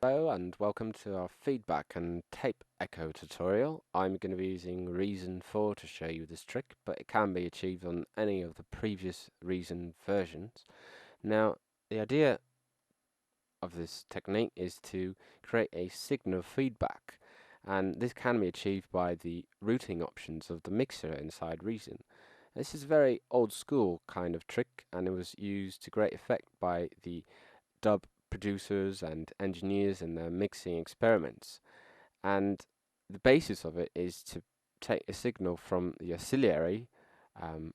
Hello and welcome to our feedback and tape echo tutorial. I'm going to be using Reason 4 to show you this trick, but it can be achieved on any of the previous Reason versions. Now, the idea of this technique is to create a signal feedback, and this can be achieved by the routing options of the mixer inside Reason. This is a very old school kind of trick, and it was used to great effect by the dub producers and engineers in their mixing experiments. And the basis of it is to take a signal from the auxiliary um,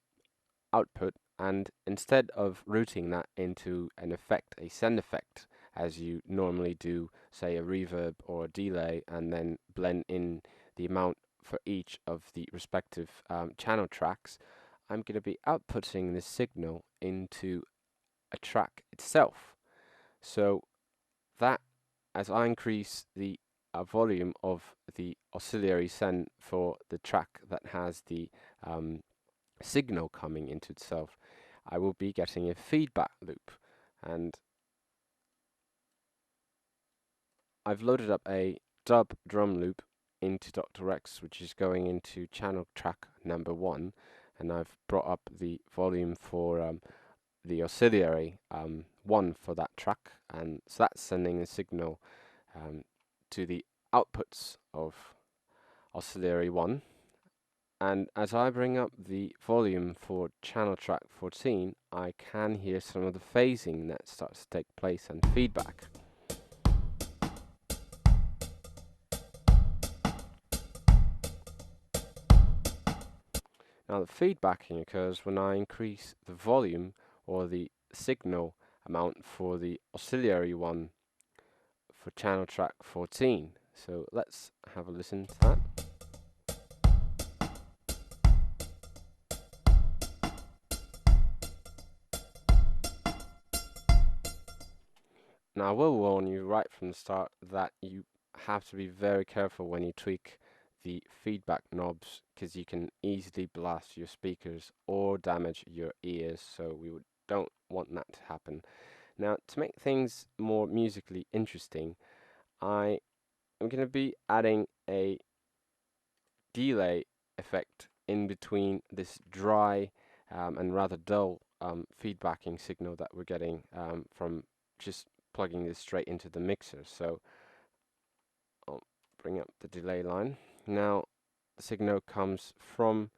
output, and instead of routing that into an effect, a send effect, as you normally do, say a reverb or a delay, and then blend in the amount for each of the respective channel tracks, I'm going to be outputting this signal into a track itself. So that, as I increase the volume of the auxiliary send for the track that has the signal coming into itself, I will be getting a feedback loop. And I've loaded up a dub drum loop into Dr. X, which is going into channel track number 1, and I've brought up the volume for the auxiliary 1 for that track, and so that's sending a signal to the outputs of auxiliary 1. And as I bring up the volume for channel track 14, I can hear some of the phasing that starts to take place and feedback. Now the feedbacking occurs when I increase the volume or the signal amount for the auxiliary 1 for channel track 14. So let's have a listen to that. Now I will warn you right from the start that you have to be very careful when you tweak the feedback knobs, because you can easily blast your speakers or damage your ears, so don't want that to happen. Now, to make things more musically interesting, I am going to be adding a delay effect in between this dry and rather dull feedbacking signal that we're getting from just plugging this straight into the mixer. So I'll bring up the delay line. Now the signal comes from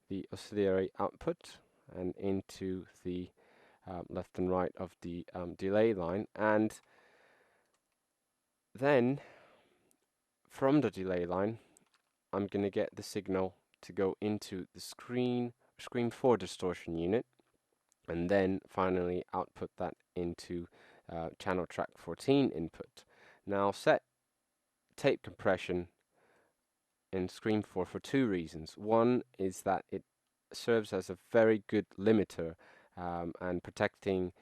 the auxiliary output and into the left and right of the delay line, and then from the delay line I'm going to get the signal to go into the screen 4 distortion unit, and then finally output that into channel track 14 input. Now I'll set tape compression in Screen 4 for two reasons. One is that it serves as a very good limiter and protecting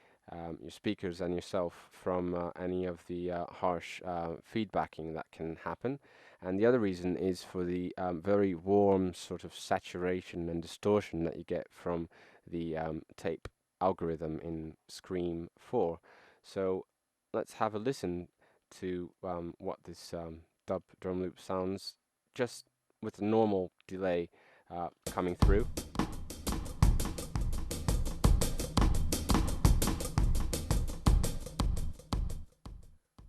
your speakers and yourself from any of the harsh feedbacking that can happen. And the other reason is for the very warm sort of saturation and distortion that you get from the tape algorithm in Scream 4. So let's have a listen to what this dub drum loop sounds just with a normal delay coming through.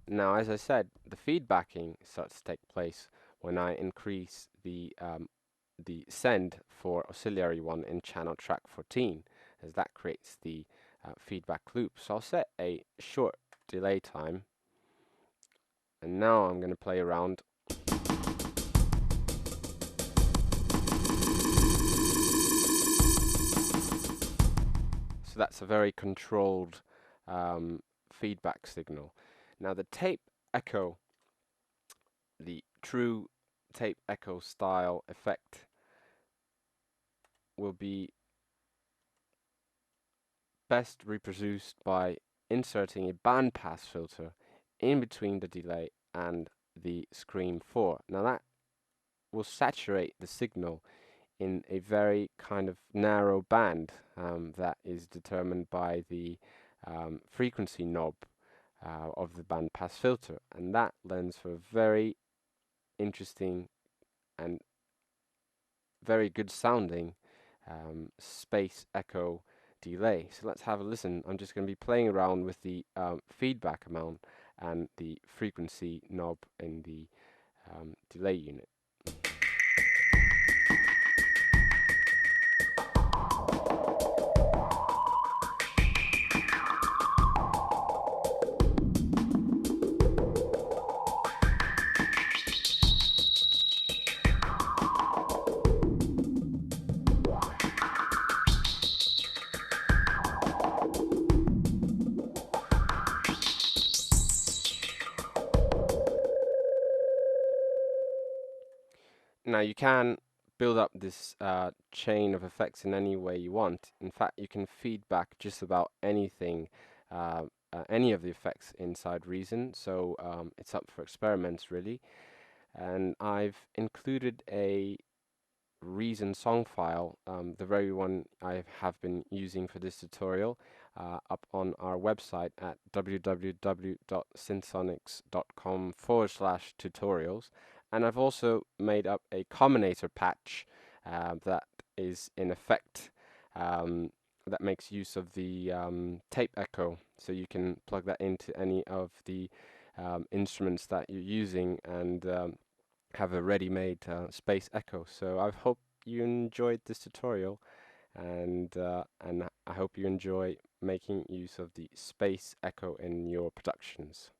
Now, as I said, the feedbacking starts to take place when I increase the send for auxiliary 1 in channel track 14, as that creates the feedback loop. So I'll set a short delay time, and now I'm going to play around. So that's a very controlled feedback signal. Now the tape echo, the true tape echo style effect, will be best reproduced by inserting a bandpass filter in between the delay and the Scream 4. Now that will saturate the signal in a very kind of narrow band that is determined by the frequency knob of the bandpass filter, and that lends for a very interesting and very good sounding space echo delay. So let's have a listen. I'm just going to be playing around with the feedback amount and the frequency knob in the delay unit. Now you can build up this chain of effects in any way you want. In fact, you can feed back just about anything, any of the effects inside Reason. So it's up for experiments really. And I've included a Reason song file, the very one I have been using for this tutorial, up on our website at www.synthsonics.com/tutorials. And I've also made up a combinator patch that is in effect that makes use of the tape echo. So you can plug that into any of the instruments that you're using and have a ready-made space echo. So I hope you enjoyed this tutorial, and I hope you enjoy making use of the space echo in your productions.